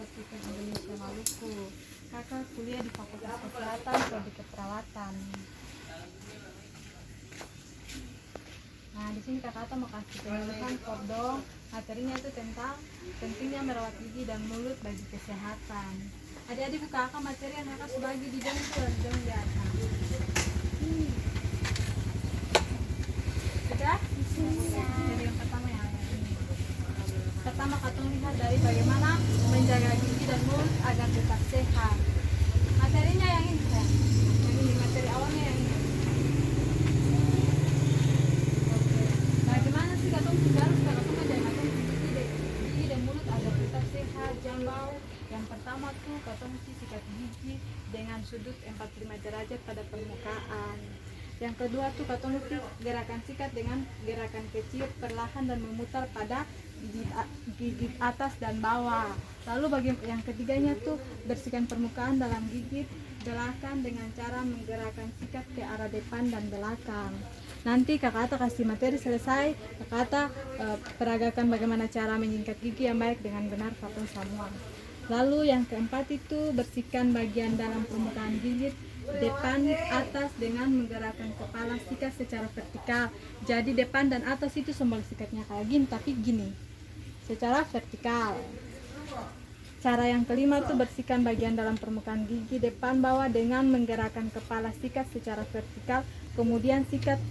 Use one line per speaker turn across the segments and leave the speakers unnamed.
Apoteker Indonesia Maluku. Kakak kuliah di Fakultas Kesehatan Prodi Keperawatan. Nah, di sini kakak mau kasih penyuluhan kodong. Materinya itu tentang pentingnya merawat gigi dan mulut bagi kesehatan. Adik-adik buka kakak materi yang kakak sebagi di dalam itu dan di dalam di atas. Sudah? Jadi yang pertama ya. Pertama katong lihat dari bagaimana menjaga gigi dan mulut agar tetap sehat. Materinya yang ini ya. Yang ini materi awalnya yang ini. Oke. Nah, gimana sih katong harus katong menjaga katong gigi dan mulut agar tetap sehat, jangan bau. Yang pertama tuh katong mesti sikat gigi dengan sudut 45 derajat pada permukaan. Yang kedua tuh katong mesti gerakan sikat dengan gerakan kecil perlahan dan memutar pada gigit atas dan bawah. Lalu yang ketiganya tuh bersihkan permukaan dalam gigit belakang dengan cara menggerakkan sikat ke arah depan dan belakang. Nanti kakak kasih materi selesai, kakak peragakan bagaimana cara menyingkat gigi yang baik dengan benar katong semua. Lalu yang keempat itu bersihkan bagian dalam permukaan gigit depan atas dengan menggerakkan kepala sikat secara vertikal. Jadi depan dan atas itu sembal sikatnya kayak gini, tapi gini secara vertikal. Cara yang kelima tuh bersihkan bagian dalam permukaan gigi depan bawah dengan menggerakkan kepala sikat secara vertikal, kemudian sikat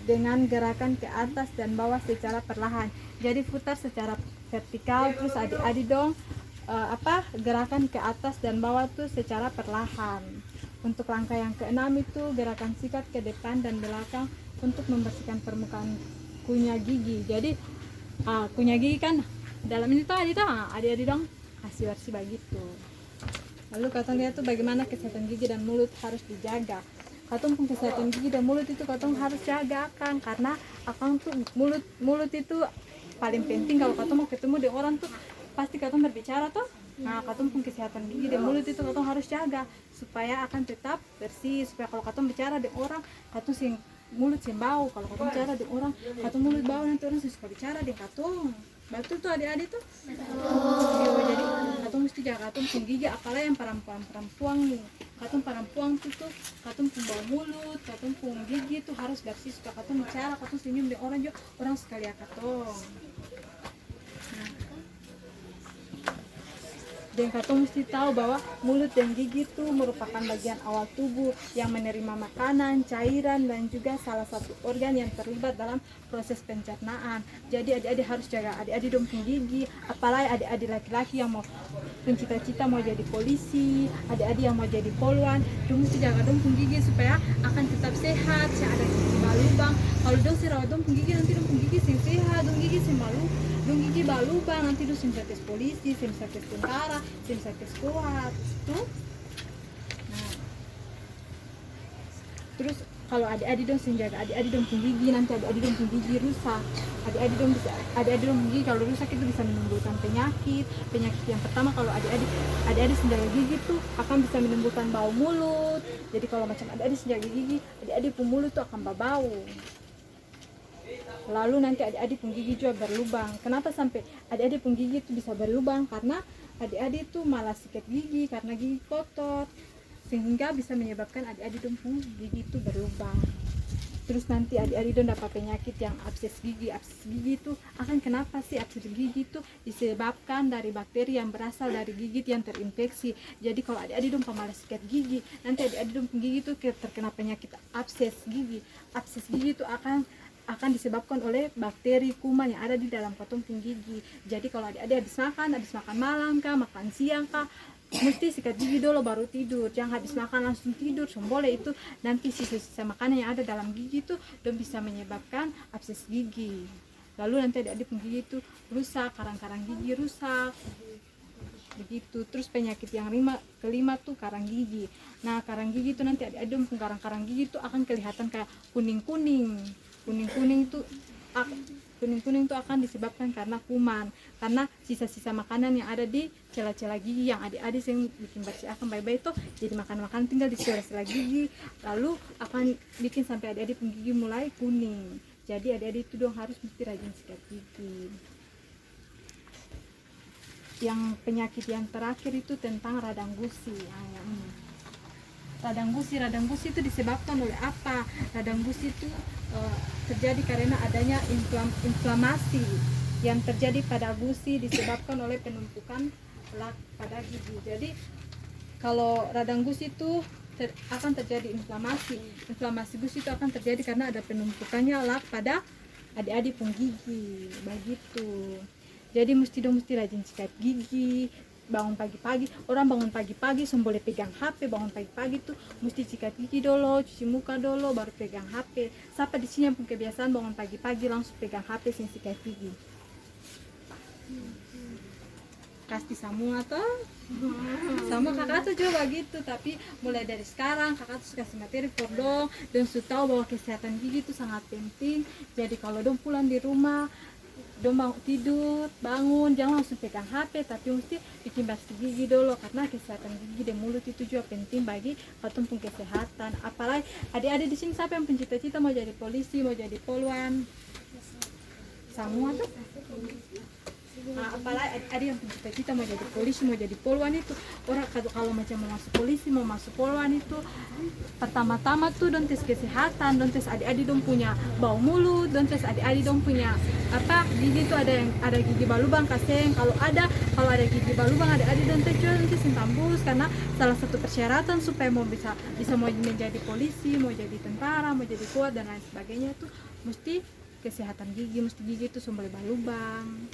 dengan gerakan ke atas dan bawah secara perlahan. Jadi putar secara vertikal, terus adik-adik dong gerakan ke atas dan bawah tuh secara perlahan. Untuk langkah yang keenam itu gerakan sikat ke depan dan belakang untuk membersihkan permukaan kunyah gigi. Jadi kunyah gigi kan dalam ini tuh adik-adik dong kasih bersih begitu. Lalu katong lihat tuh bagaimana kesehatan gigi dan mulut harus dijaga. Katong pun kesehatan gigi dan mulut itu katong harus jaga kan, karena akang tuh mulut itu paling penting. Kalau katong mau ketemu di orang tuh pasti katong berbicara tuh. Nah, katong pun kesehatan gigi dan mulut itu katong harus jaga supaya akan tetap bersih. Supaya kalau katong bicara di orang katong mulut sing bau. Kalau katong bicara di orang katong mulut bau, nanti orang suka bicara di katong. Betul tuh adik-adik tuh. Jadi katong mesti jaga katong pun gigi, apalagi yang perempuan nih. Katong perempuan tuh katong pun bau mulut, katong pun gigi tuh harus bersih supaya katong bicara, katong senyum di orang juga orang sekali katong. Dan katong mesti tahu bahwa mulut dan gigi itu merupakan bagian awal tubuh yang menerima makanan, cairan, dan juga salah satu organ yang terlibat dalam proses pencernaan. Jadi adik-adik harus jaga adik-adik dong gigi, apalagi adik-adik laki-laki yang mau cita-cita mau jadi polisi, adik-adik yang mau jadi poluan, dong mesti jaga dong gigi supaya akan tetap sehat, ada gigi balubang. Kalau dong rawat dong gigi, nanti dong gigi sing sehat, dong gigi sing dong gigi balubang, nanti dong sim sakit polisi, sim sakit tentara, sim sakit kuat tuh. Nah, terus kalau adik-adik dong senjaga adik-adik dong gigi, nanti adik-adik dong gigi rusak. Adik-adik dong gigi kalau rusak itu bisa menimbulkan penyakit yang pertama. Kalau adik-adik senjaga gigi tuh akan bisa menimbulkan bau mulut. Jadi kalau macam adik-adik senjaga gigi, adik-adik pun mulut tuh akan bau. Lalu nanti adik-adik pun gigi juga berlubang. Kenapa sampai adik-adik pun gigi itu bisa berlubang? Karena adik-adik itu malah sikat gigi karena gigi kotor, sehingga bisa menyebabkan adik-adik pun gigi itu berlubang. Terus nanti adik-adik dapat penyakit yang abses gigi. Abses gigi itu akan kenapa sih abses gigi itu disebabkan dari bakteri yang berasal dari gigit yang terinfeksi. Jadi kalau adik-adik pemalas sikat gigi, nanti adik-adik gigi itu terkena penyakit abses gigi. Abses gigi itu akan disebabkan oleh bakteri kuman yang ada di dalam potong gigi. Jadi kalau adik-adik habis makan malam kah, makan siang kah, mesti sikat gigi dulu baru tidur. Jangan habis makan langsung tidur, boleh itu nanti sisa-sisa makanan yang ada dalam gigi itu dan bisa menyebabkan abses gigi. Lalu nanti adik-adik gigi itu rusak, karang-karang gigi rusak. Begitu. Terus penyakit yang kelima tuh karang gigi. Nah, karang gigi itu nanti adik-adik karang-karang gigi itu akan kelihatan kayak kuning-kuning itu akan disebabkan karena kuman, karena sisa-sisa makanan yang ada di celah-celah gigi yang adik-adik yang bikin bersih akan baik-baik itu jadi makan tinggal di celah-celah gigi, lalu akan bikin sampai adik-adik gigi mulai kuning. Jadi adik-adik itu dong harus mesti rajin sikat gigi. yang penyakit yang terakhir itu tentang radang gusi. Nah, yang ini. Radang gusi itu disebabkan oleh apa? Radang gusi itu terjadi karena adanya inflamasi yang terjadi pada gusi disebabkan oleh penumpukan lak pada gigi. Jadi kalau radang gusi itu akan terjadi inflamasi gusi itu akan terjadi karena ada penumpukannya lak pada adik-adik pun gigi begitu. Jadi mesti rajin sikat gigi. Bangun pagi-pagi, orang bangun pagi-pagi boleh pegang HP. Bangun pagi-pagi tuh mesti sikat gigi dulu, cuci muka dulu, baru pegang HP. Siapa di sini yang punya kebiasaan bangun pagi-pagi langsung pegang HP sin sikat gigi? Pasti semua toh. Sama kakak tuh juga gitu, tapi mulai dari sekarang kakak tuh kasih materi for dong dan sudah tahu bahwa kesehatan gigi itu sangat penting. Jadi kalau dong pulang di rumah, dong tidur, bangun, jangan langsung pegang HP, tapi mesti bikin pasti gigi dulu, karena kesehatan gigi dan mulut itu juga penting bagi katong pun kesehatan. Apalagi adik-adik di sini siapa yang pencita-cita mau jadi polisi, mau jadi poluan? Semua tuh. Nah, apalagi ada yang cita-cita mau jadi polisi, mau jadi poluan itu orang kalau macam mau masuk polisi, mau masuk poluan itu pertama-tama tuh don tes kesehatan, don tes adik-adik dong punya bau mulut, don tes adik-adik dong punya apa gigi itu ada gigi balubang kaseng, kalau ada gigi balubang adik-adik don tes tambus, karena salah satu persyaratan supaya mau bisa mau menjadi polisi, mau jadi tentara, mau jadi kuat dan lain sebagainya tuh mesti kesehatan gigi, mesti gigi itu sumber balubang.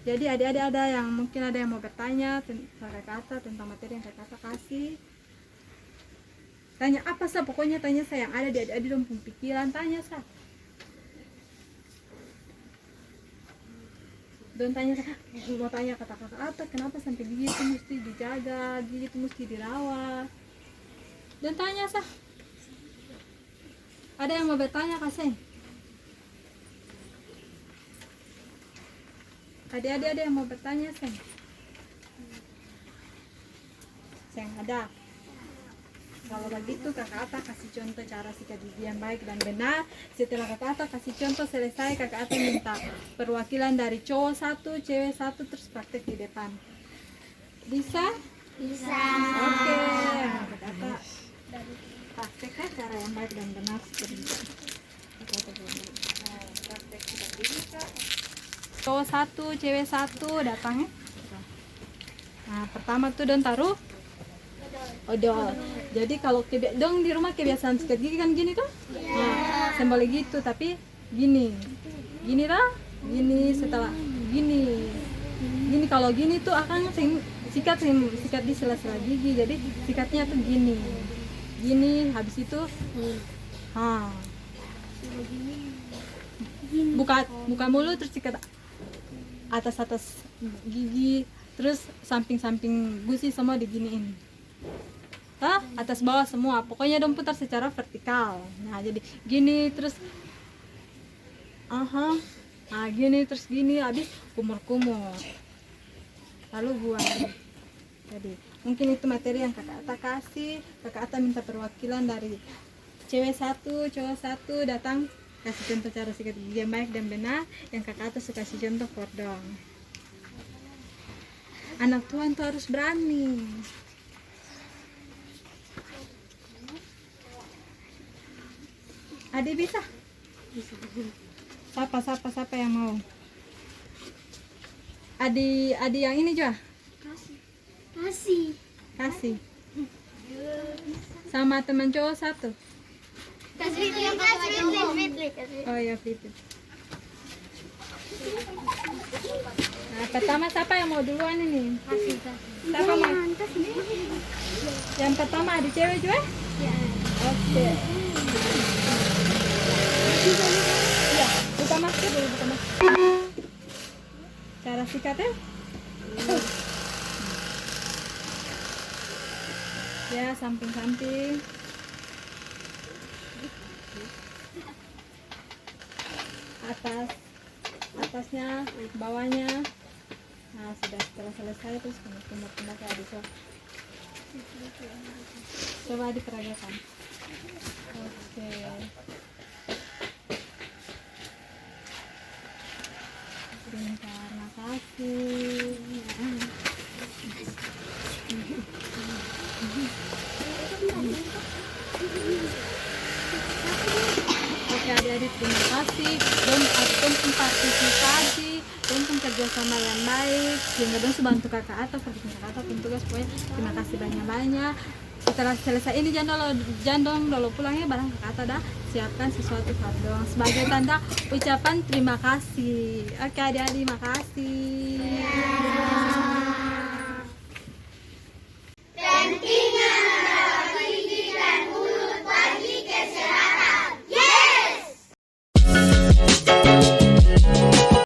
Jadi adik-adik mungkin ada yang mau bertanya tentang materi yang kakak kasih. Tanya apa sah, pokoknya tanya saya yang ada di adik-adik dong pikiran, tanya sah. Don tanya mau tanya kata kakak apa, kenapa sampai gigi itu mesti dijaga, gigi itu mesti dirawat. Don tanya sah. Ada yang mau bertanya kasih? Adik-adik ada yang mau bertanya, Seng? Seng ada. Kalau begitu kakak Ata kasih contoh cara sikat gigi yang baik dan benar. Setelah kakak Ata kasih contoh selesai, kakak Ata minta perwakilan dari cowok satu, cewek satu, terus praktek di depan. Bisa?
Bisa.
Oke. Kakak Ata praktekkan cara yang baik dan benar seperti itu. Kakak Ata praktek sikat gigi, Kak. Cowok satu, cewek satu, datang ya. Nah, pertama tuh don taruh odol. Jadi kalau dong di rumah kebiasaan sikat gigi kan gini tuh. Nah, sembalik gitu, tapi gini lah, gini setelah gini. Gini kalau gini tuh akan sikat di sela-sela gigi. Jadi sikatnya tuh gini. Gini habis itu buka mulut terus sikat atas gigi, terus samping gusi semua diginiin, atas bawah semua, pokoknya dong putar secara vertikal. Nah jadi gini terus gini terus gini, habis kumur lalu buang. Jadi mungkin itu materi yang kakak Ata kasih. Kakak Ata minta perwakilan dari cewek satu, cowok satu, datang kasih contoh cara sikat gigi yang baik dan benar. Yang kakak Ata suka kasih contoh kordong. Anak Tuhan tuh harus berani. Adik bisa? Siapa yang mau? Adik yang ini juga? Kasih. Sama teman cowok satu. Oh ya, Fitri. Nah, pertama siapa yang mau duluan ini? Siapa mau? Yang pertama adik cewek juga? Ya. Oke. Ya, buka masker dulu, buka masker. Cara sikatnya? Ya, samping-samping. Atasnya, bawahnya. Nah, setelah selesai terus kumur ke adik. Coba diperagakan. Oke. Terima kasih. kolaborasi, dong pun partisipasi, dong pun kerjasama yang baik, sehingga dong bantu kakak atau pun tugas. Pokoknya terima kasih banyak-banyak. Setelah selesai ini jandong dolo pulangnya barang kakak dah siapkan sesuatu buat dong sebagai tanda ucapan terima kasih. Oke adik-adik, makasih.